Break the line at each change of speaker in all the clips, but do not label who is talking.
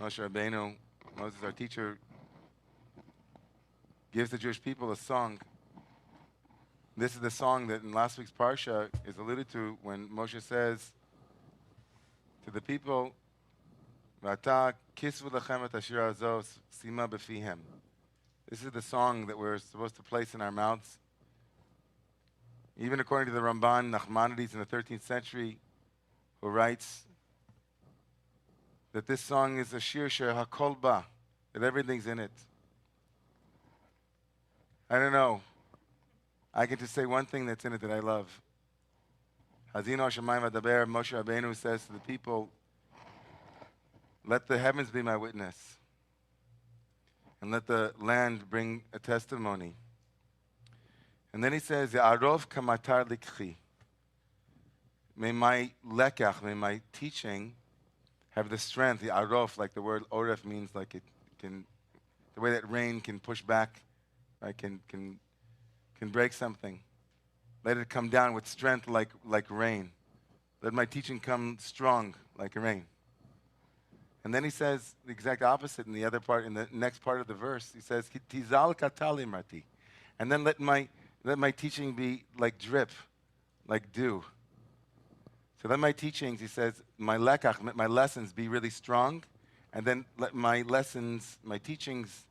Moshe Rabbeinu, Moses, our teacher, gives the Jewish people a song. This is the song that in last week's Parsha is alluded to when Moshe says to the people, "V'ata kisvu lechem et ashir hazos sima b'fihem." This is the song that we're supposed to place in our mouths. Even according to the Ramban, Nachmanides in the 13th century, who writes that this song is a shir hakol ba, that everything's in it. I don't know. I can just say one thing that's in it that I love. Hazino Shemayim Adaber, Moshe Rabbeinu says to the people, let the heavens be my witness, and let the land bring a testimony. And then he says, Ya'arov kamatar likchi. May my lekach, may my teaching have the strength, the arof, like the word oref means like it can, the way that rain can push back, right, can break something. Let it come down with strength like rain. Let my teaching come strong like rain. And then he says the exact opposite in the other part, in the next part of the verse. He says, Tizal katali marti. And then let my teaching be like drip, like dew. So let my teachings, he says, my lekach, my lessons be really strong, and then let my lessons, my teachings,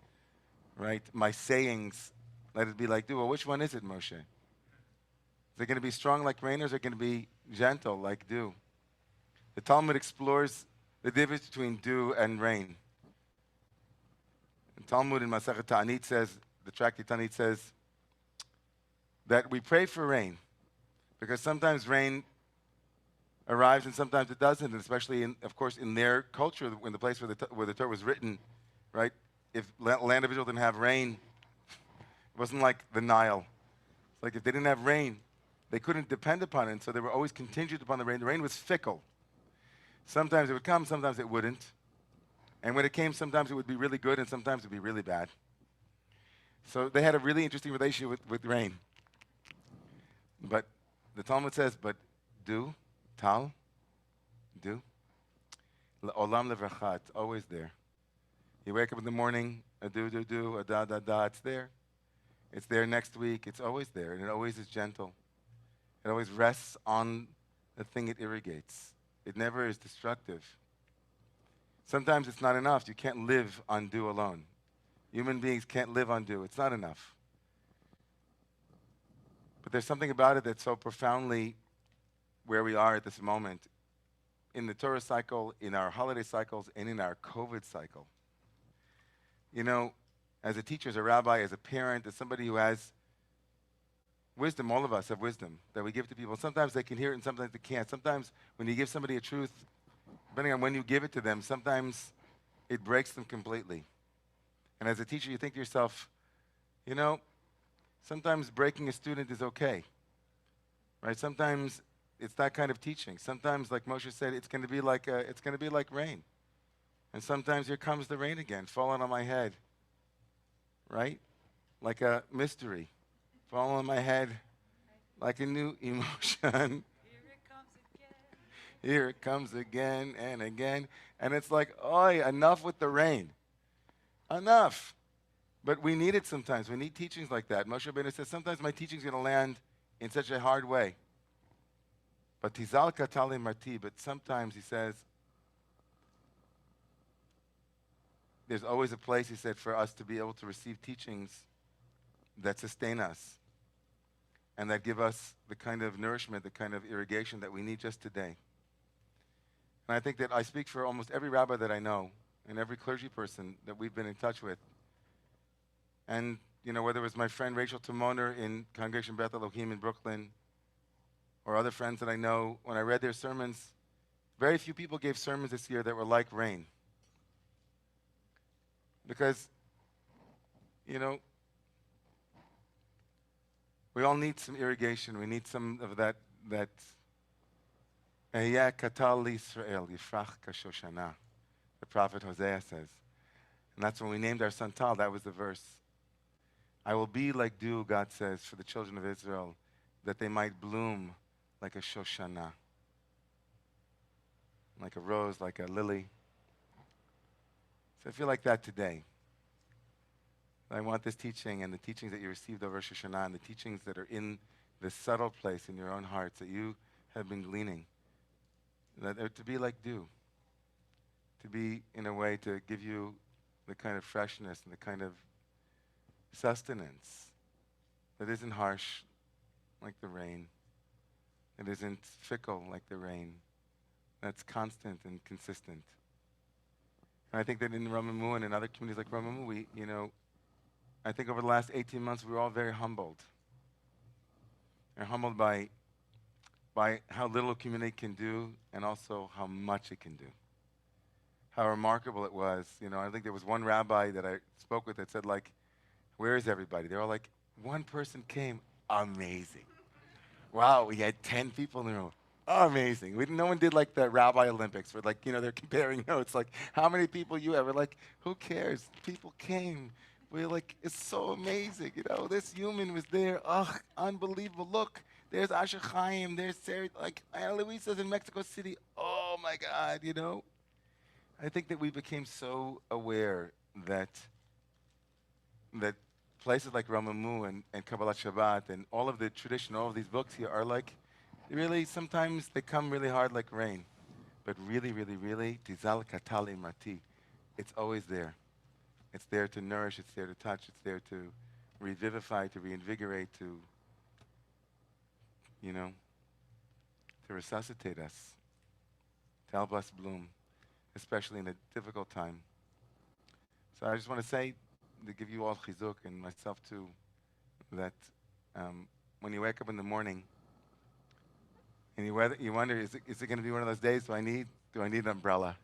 right, my sayings, let it be like dew. Well, which one is it, Moshe? Is it going to be strong like rain, or is it going to be gentle like dew? The Talmud explores the difference between dew and rain. The Talmud in Masechet Ta'anit says, the tractate Ta'anit says, that we pray for rain, because sometimes rain arrives and sometimes it doesn't, and especially, of course, in their culture, in the place where the Torah was written, right? If land of Israel didn't have rain, it wasn't like the Nile. It's like if they didn't have rain, they couldn't depend upon it, and so they were always contingent upon the rain. The rain was fickle. Sometimes it would come, sometimes it wouldn't. And when it came, sometimes it would be really good, and sometimes it would be really bad. So they had a really interesting relationship with rain. But the Talmud says, but dew, tal, dew, olam levracha, it's always there. You wake up in the morning, a dew, a da, it's there. It's there next week, it's always there, and it always is gentle. It always rests on the thing it irrigates. It never is destructive. Sometimes it's not enough. You can't live on dew alone. Human beings can't live on dew. It's not enough. But there's something about it that's so profoundly where we are at this moment in the Torah cycle, in our holiday cycles, and in our COVID cycle. You know, as a teacher, as a rabbi, as a parent, as somebody who has wisdom, all of us have wisdom that we give to people. Sometimes they can hear it and sometimes they can't. Sometimes when you give somebody a truth, depending on when you give it to them, sometimes it breaks them completely. And as a teacher, you think to yourself, you know, sometimes breaking a student is okay, right? Sometimes it's that kind of teaching. Sometimes, like Moshe said, it's going to be like rain. And sometimes here comes the rain again, falling on my head, right? Like a mystery, falling on my head, like a new emotion. Here it comes again and again. And it's like, oi, enough with the rain. Enough. But we need it sometimes. We need teachings like that. Moshe Rabbeinu says, sometimes my teaching's going to land in such a hard way. But tizal katali marti, but sometimes, he says, there's always a place, he said, for us to be able to receive teachings that sustain us and that give us the kind of nourishment, the kind of irrigation that we need just today. And I think that I speak for almost every rabbi that I know and every clergy person that we've been in touch with. And, you know, whether it was my friend Rachel Timoner in Congregation Beth Elohim in Brooklyn or other friends that I know, when I read their sermons, very few people gave sermons this year that were like rain. Because, you know, we all need some irrigation. We need some of that Ehyeh katal Yisrael, Yifrach kashoshana, the prophet Hosea says. And that's when we named our son Tal, that was the verse. I will be like dew, God says, for the children of Israel, that they might bloom like a Shoshana, like a rose, like a lily. So I feel like that today. I want this teaching and the teachings that you received over Rosh Hashanah and the teachings that are in this subtle place in your own hearts that you have been gleaning, that are to be like dew, to be in a way to give you the kind of freshness and the kind of sustenance that isn't harsh like the rain, it isn't fickle like the rain, that's constant and consistent. And I think that in Ramamu and in other communities like Ramamu, I think over the last 18 months, we were all very humbled. We're humbled by how little a community can do and also how much it can do. How remarkable it was. I think there was one rabbi that I spoke with that said, like, where is everybody? They were all like, one person came. Amazing. Wow, we had 10 people in the room. Amazing. No one did like the Rabbi Olympics where, like, they're comparing notes. Like, how many people you ever, like, who cares? People came. We're like, it's so amazing. This human was there. Ugh, unbelievable. Look, there's Asher Chaim. There's Sarah, like, Ana Luisa's in Mexico City. Oh, my God, I think that we became so aware that places like Ramamu and Kabbalat Shabbat and all of the tradition, all of these books here are like, really, sometimes they come really hard like rain. But really, really, really, Tizal Katal Imrati, it's always there. It's there to nourish, it's there to touch, it's there to revivify, to reinvigorate, to resuscitate us, to help us bloom, especially in a difficult time. So I just want to say, to give you all chizuk, and myself too, that when you wake up in the morning, and you wonder, is it going to be one of those days, do I need an umbrella?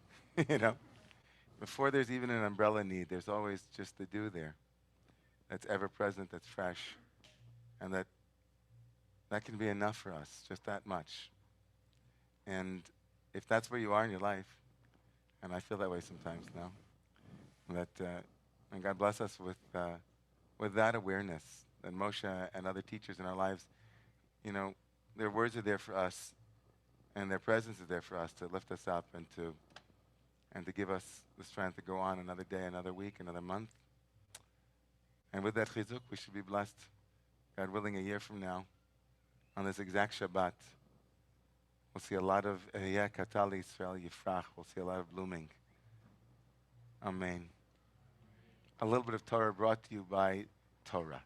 Before there's even an umbrella need, there's always just the dew there that's ever present, that's fresh, and that can be enough for us, just that much. And if that's where you are in your life, and I feel that way sometimes now, and God bless us with that awareness that Moshe and other teachers in our lives, their words are there for us, and their presence is there for us to lift us up and to give us the strength to go on another day, another week, another month. And with that chizuk, we should be blessed, God willing, a year from now, on this exact Shabbat. We'll see a lot of Ehyeh Katal Yisrael Yifrach. We'll see a lot of blooming. Amen. A little bit of Torah brought to you by Torah.